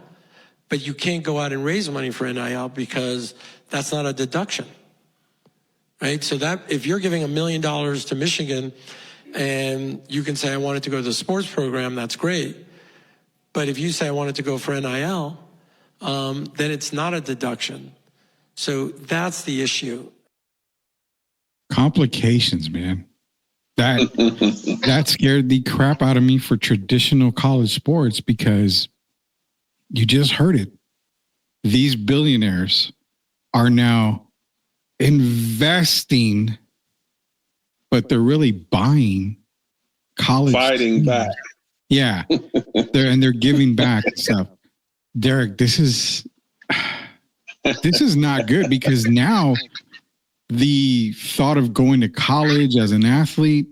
Speaker 8: but you can't go out and raise money for NIL because that's not a deduction, right? So that if you're giving $1 million to Michigan, and you can say, I wanted to go to the sports program, that's great. But if you say, I wanted to go for NIL, then it's not a deduction. So that's the issue.
Speaker 5: Complications, man. That scared the crap out of me for traditional college sports, because you just heard it. These billionaires are now investing, but they're really buying college.
Speaker 6: Fighting
Speaker 5: teams.
Speaker 6: back.
Speaker 5: Yeah. they're giving back stuff. Derek, this is not good, because now the thought of going to college as an athlete,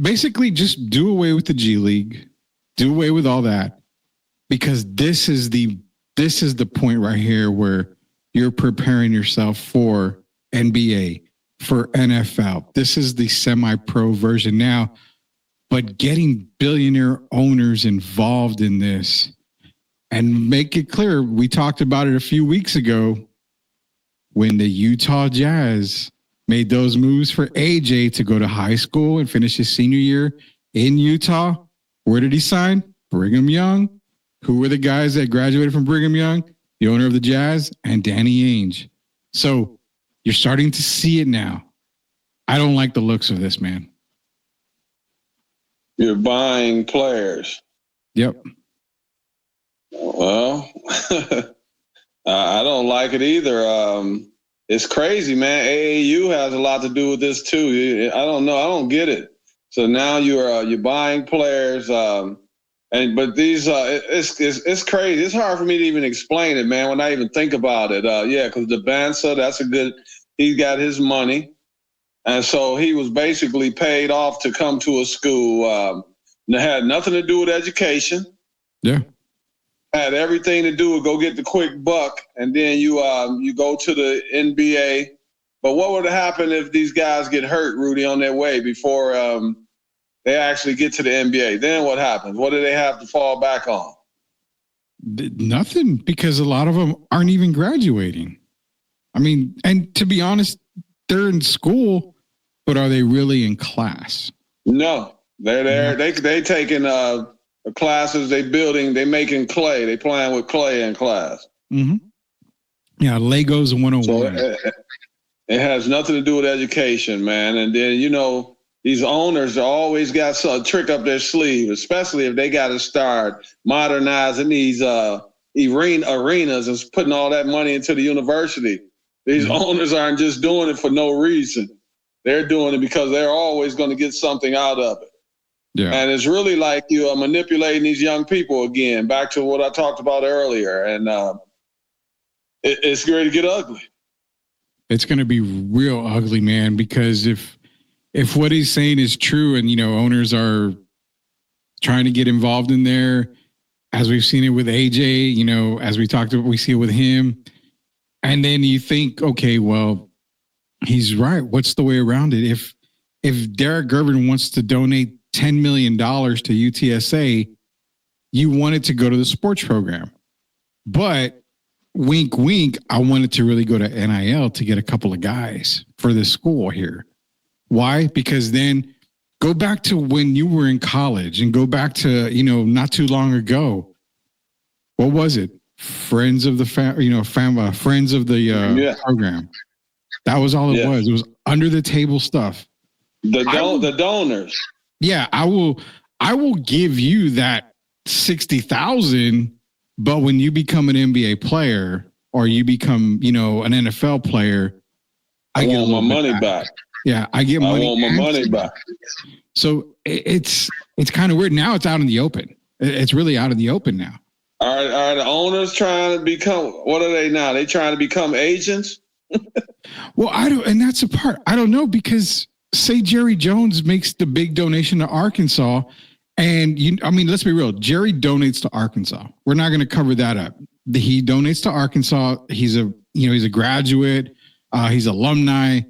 Speaker 5: basically just do away with the G League, do away with all that, because this is the point right here where you're preparing yourself for NBA, for NFL. This is the semi-pro version now, but getting billionaire owners involved in this, and make it clear, we talked about it a few weeks ago when the Utah Jazz made those moves for AJ to go to high school and finish his senior year in Utah. Where did he sign? Brigham Young. Who were the guys that graduated from Brigham Young? The owner of the Jazz and Danny Ainge. So you're starting to see it now. I don't like the looks of this, man.
Speaker 6: You're buying players.
Speaker 5: Yep.
Speaker 6: Well, I don't like it either. It's crazy, man. AAU has a lot to do with this too. I don't know. I don't get it. So now you're buying players, but these it's crazy. It's hard for me to even explain it, man. When I even think about it, because the Bansa, that's a good. He's got his money, and so he was basically paid off to come to a school. That had nothing to do with education.
Speaker 5: Yeah.
Speaker 6: Had everything to do with go get the quick buck, and then you go to the NBA. But what would happen if these guys get hurt, Rudy, on their way before they actually get to the NBA? Then what happens? What do they have to fall back on?
Speaker 5: Nothing, because a lot of them aren't even graduating. I mean, and to be honest, they're in school, but are they really in class?
Speaker 6: No, they're there. They taking classes, they making clay. They playing with clay in class.
Speaker 5: Mm-hmm. Yeah, Legos 101.
Speaker 6: It has nothing to do with education, man. And then, you know, these owners always got some trick up their sleeve, especially if they got to start modernizing these arenas and putting all that money into the university. These owners aren't just doing it for no reason. They're doing it because they're always going to get something out of it. Yeah. And it's really like you are manipulating these young people again, back to what I talked about earlier. And it's going to get ugly.
Speaker 5: It's going to be real ugly, man, because if what he's saying is true and, you know, owners are trying to get involved in there, as we've seen it with AJ, you know, as we talked about, we see it with him. And then you think, okay, well, he's right. What's the way around it? If Derek Gervin wants to donate $10 million to UTSA, you want it to go to the sports program. But wink, wink, I wanted to really go to NIL to get a couple of guys for this school here. Why? Because then go back to when you were in college and go back to, you know, not too long ago. What was it? Friends of the friends of the program. That was all it was. It was under the table stuff.
Speaker 6: The donors.
Speaker 5: Yeah, I will give you that 60,000. But when you become an NBA player or you become, you know, an NFL player,
Speaker 6: I want my money back.
Speaker 5: Yeah, I want
Speaker 6: my money back.
Speaker 5: So it's kind of weird. Now it's out in the open. It's really out in the open now.
Speaker 6: Are the owners trying to become, what are they now? They trying to become agents?
Speaker 5: Well, and that's the part. I don't know, because say Jerry Jones makes the big donation to Arkansas. And let's be real. Jerry donates to Arkansas. We're not going to cover that up. He donates to Arkansas. He's a graduate. He's alumni.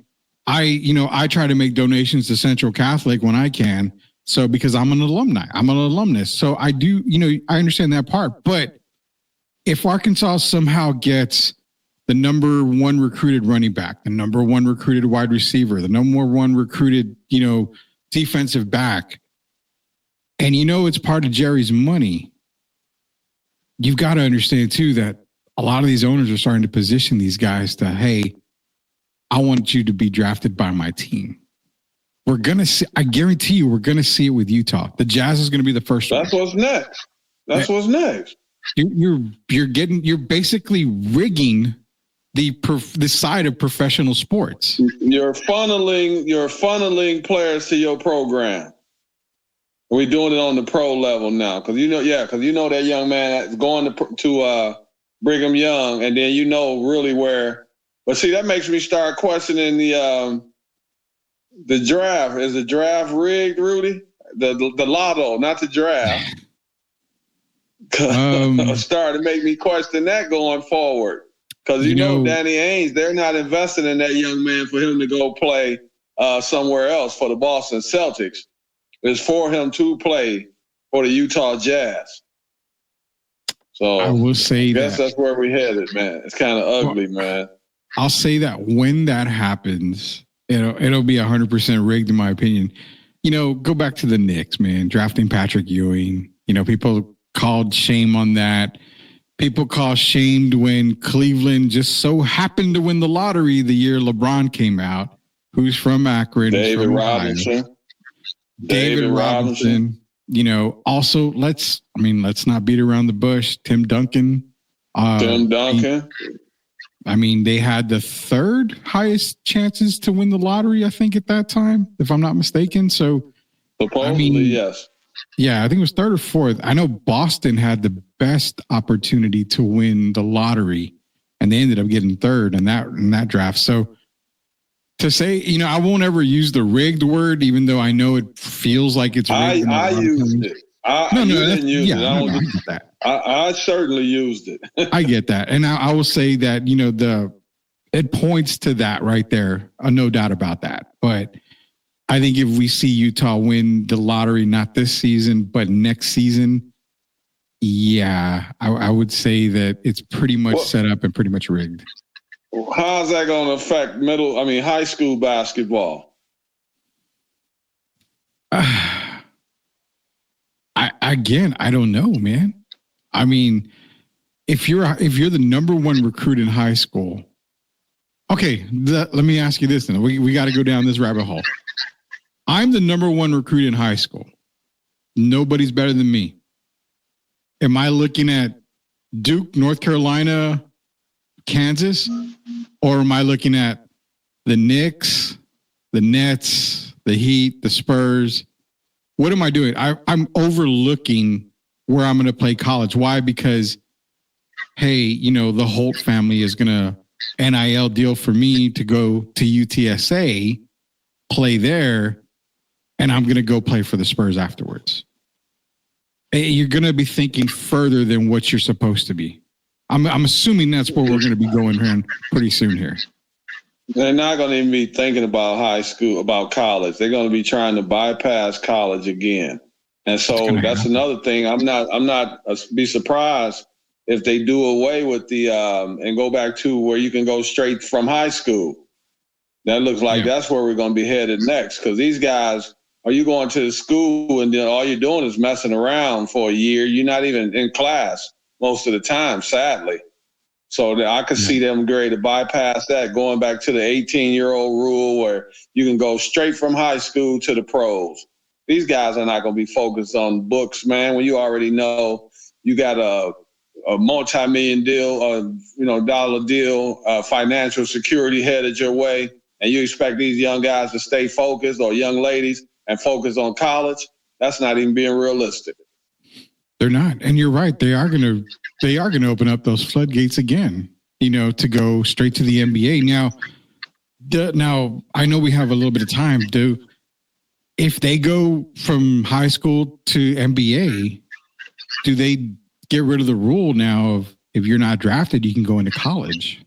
Speaker 5: I try to make donations to Central Catholic when I can. So because I'm an alumni, I'm an alumnus. So I do, I understand that part. But if Arkansas somehow gets the number one recruited running back, the number one recruited wide receiver, the number one recruited, defensive back, and it's part of Jerry's money, you've got to understand too that a lot of these owners are starting to position these guys to, hey, I want you to be drafted by my team. We're going to see, I guarantee you, we're going to see it with Utah. The Jazz is going to be the first one.
Speaker 6: That's what's next. What's next.
Speaker 5: You're basically rigging the side of professional sports.
Speaker 6: You're funneling players to your program. We're doing it on the pro level now, because that young man that's going to Brigham Young, and then really where. But see, that makes me start questioning the draft. Is the draft rigged, Rudy? The lotto, not the draft. Started to make me question that going forward, because Danny Ainge, they're not investing in that young man for him to go play somewhere else for the Boston Celtics. It's for him to play for the Utah Jazz. So
Speaker 5: I will say
Speaker 6: that's where we headed, man. It's kind of ugly, man.
Speaker 5: I'll say that when that happens, it'll be 100% rigged, in my opinion. Go back to the Knicks, man, drafting Patrick Ewing. People called shame on that. People call shamed when Cleveland just so happened to win the lottery the year LeBron came out, who's from Akron.
Speaker 6: David Robinson.
Speaker 5: Also let's not beat around the bush. Tim Duncan. They had the third highest chances to win the lottery, I think, at that time, if I'm not mistaken. So
Speaker 6: supposedly, yes.
Speaker 5: Yeah, I think it was third or fourth. I know Boston had the best opportunity to win the lottery, and they ended up getting third in that draft. So to say, I won't ever use the rigged word, even though I know it feels like it's rigged.
Speaker 6: I used it. I didn't use it.
Speaker 5: I get that.
Speaker 6: I certainly used it.
Speaker 5: I get that. And I will say that, it points to that right there. No doubt about that. But I think if we see Utah win the lottery, not this season, but next season, I would say that it's pretty much set up and pretty much rigged.
Speaker 6: How's that going to affect high school basketball?
Speaker 5: I don't know, man. If you're the number one recruit in high school Okay, let me ask you this then. We got to go down this rabbit hole. I'm the number one recruit in high school. Nobody's better than me. Am I looking at Duke, North Carolina, Kansas, or am I looking at the Knicks, the Nets, the Heat, the Spurs? What am I doing? I'm overlooking where I'm going to play college. Why? Because, hey, you know, the Holt family is going to NIL deal for me to go to UTSA, play there, and I'm going to go play for the Spurs afterwards. You're going to be thinking further than what you're supposed to be. I'm assuming that's where we're going to be going here pretty soon here.
Speaker 6: They're not going to even be thinking about high school, about college. They're going to be trying to bypass college again. And so that's another thing. I'm not be surprised if they do away with the and go back to where you can go straight from high school. That looks like that's where we're going to be headed next, because these guys, are you going to school and then all you're doing is messing around for a year? You're not even in class most of the time, sadly. So I could see them ready to bypass that, going back to the 18-year-old rule where you can go straight from high school to the pros. These guys are not going to be focused on books, man, when you already know you got a multi-million deal, dollar deal, financial security headed your way, and you expect these young guys to stay focused, or young ladies, and focus on college. That's not even being realistic.
Speaker 5: They're not. And you're right. They are going to open up those floodgates again, to go straight to the NBA. Now I know we have a little bit of time. If they go from high school to NBA, do they get rid of the rule now of if you're not drafted, you can go into college?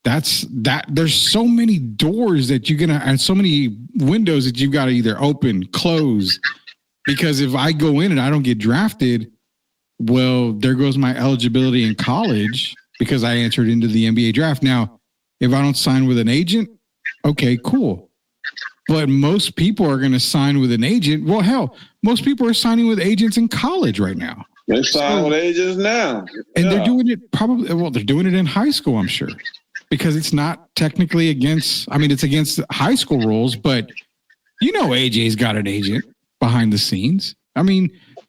Speaker 5: There's so many doors that and so many windows that you've got to either open, close, because if I go in and I don't get drafted, well, there goes my eligibility in college because I entered into the NBA draft. Now, if I don't sign with an agent, okay, cool. But most people are going to sign with an agent. Well, hell, most people are signing with agents in college right now.
Speaker 6: They sign with agents now.
Speaker 5: And they're doing it they're doing it in high school, I'm sure, because it's not technically it's against high school rules, but AJ's got an agent behind the scenes.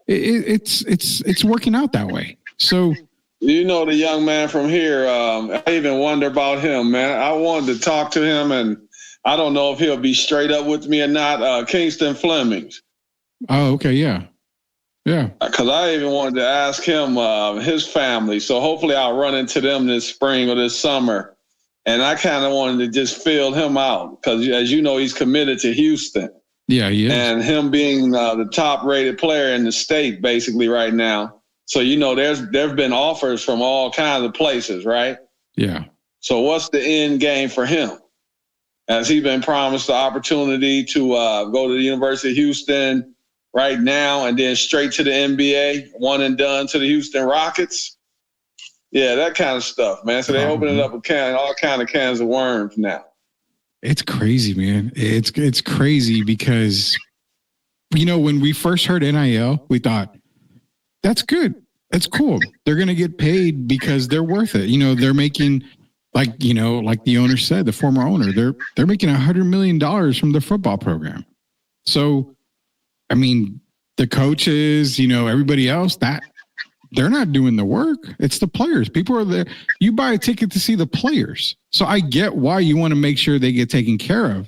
Speaker 5: It's working out that way. So,
Speaker 6: the young man from here, I even wonder about him, man. I wanted to talk to him, and I don't know if he'll be straight up with me or not. Kingston Flemings.
Speaker 5: Oh, okay. Yeah. Yeah.
Speaker 6: Because I even wanted to ask him his family. So hopefully I'll run into them this spring or this summer. And I kind of wanted to just fill him out because, as you know, he's committed to Houston.
Speaker 5: Yeah, he is.
Speaker 6: And him being the top-rated player in the state, basically, right now. So, there've been offers from all kinds of places, right?
Speaker 5: Yeah.
Speaker 6: So what's the end game for him? Has he been promised the opportunity to go to the University of Houston right now and then straight to the NBA, one and done to the Houston Rockets? Yeah, that kind of stuff, man. So they're opening up all kind of cans of worms now.
Speaker 5: It's crazy, man. It's crazy because, when we first heard NIL, we thought, that's good. That's cool. They're going to get paid because they're worth it. They're making, like the owner said, the former owner, they're making $100 million from the football program. So, the coaches, everybody else, they're not doing the work. It's the players. People are there. You buy a ticket to see the players. So I get why you want to make sure they get taken care of.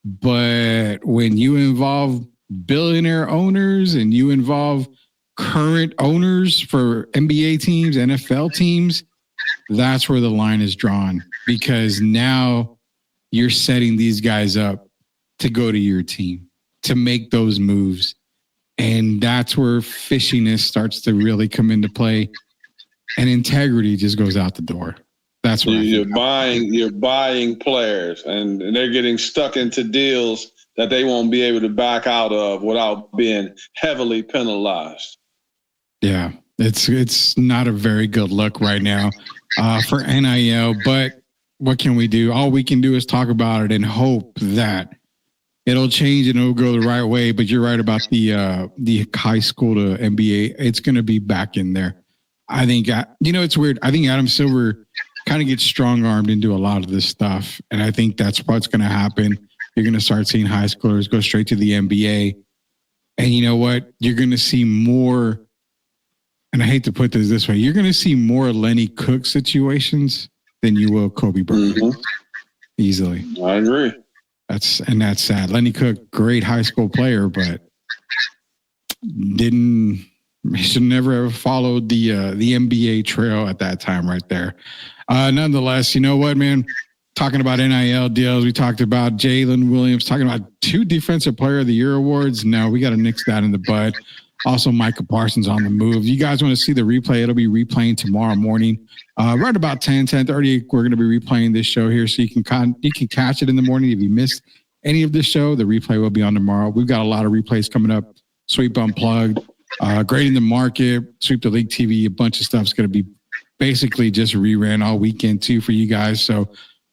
Speaker 5: But when you involve billionaire owners and you involve current owners for NBA teams, NFL teams, that's where the line is drawn, because now you're setting these guys up to go to your team, to make those moves. And that's where fishiness starts to really come into play, and integrity just goes out the door. That's what
Speaker 6: you're buying players, and they're getting stuck into deals that they won't be able to back out of without being heavily penalized.
Speaker 5: Yeah, it's not a very good look right now for NIL, but what can we do? All we can do is talk about it and hope that it'll change and it'll go the right way. But you're right about the high school to NBA. It's going to be back in there. I think, it's weird. I think Adam Silver kind of get strong-armed into a lot of this stuff. And I think that's what's going to happen. You're going to start seeing high schoolers go straight to the NBA. And you know what? You're going to see more, and I hate to put this way, you're going to see more Lenny Cook situations than you will Kobe Bryant. Easily.
Speaker 6: I agree.
Speaker 5: That's sad. Lenny Cook, great high school player, but he should never have followed the NBA trail at that time right there. Nonetheless, you know what, man? Talking about NIL deals, we talked about Jalen Williams, talking about 2 Defensive Player of the Year awards. No, we got to nix that in the bud. Also, Micah Parsons on the move. You guys want to see the replay? It'll be replaying tomorrow morning. Right about 10:30, we're going to be replaying this show here, so you can catch it in the morning. If you missed any of the show, the replay will be on tomorrow. We've got a lot of replays coming up. Sweep Unplugged, Grading the Market, Sweep the League TV, a bunch of stuff's going to be basically just reran all weekend too for you guys. So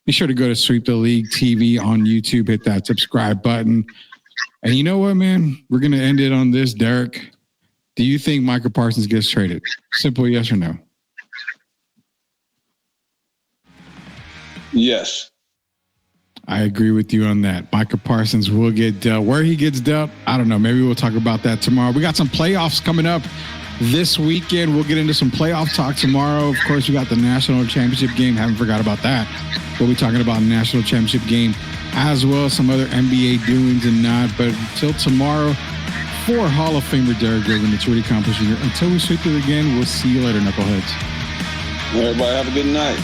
Speaker 5: be sure to go to Sweep the League TV on YouTube, hit that subscribe button. And you know what, man? We're going to end it on this, Derek. Do you think Micah Parsons gets traded? Simple yes or no?
Speaker 6: Yes.
Speaker 5: I agree with you on that. Micah Parsons will get dealt. Where he gets dealt, I don't know. Maybe we'll talk about that tomorrow. We got some playoffs coming up this weekend. We'll get into some playoff talk tomorrow. Of course, we got the national championship game. Haven't forgot about that. We'll be talking about national championship game as well as some other NBA doings and not. But until tomorrow, for Hall of Famer Derek Gervin, it's Rudy Campos Jr. Until we sweep it again, we'll see you later, knuckleheads.
Speaker 6: Everybody have a good night.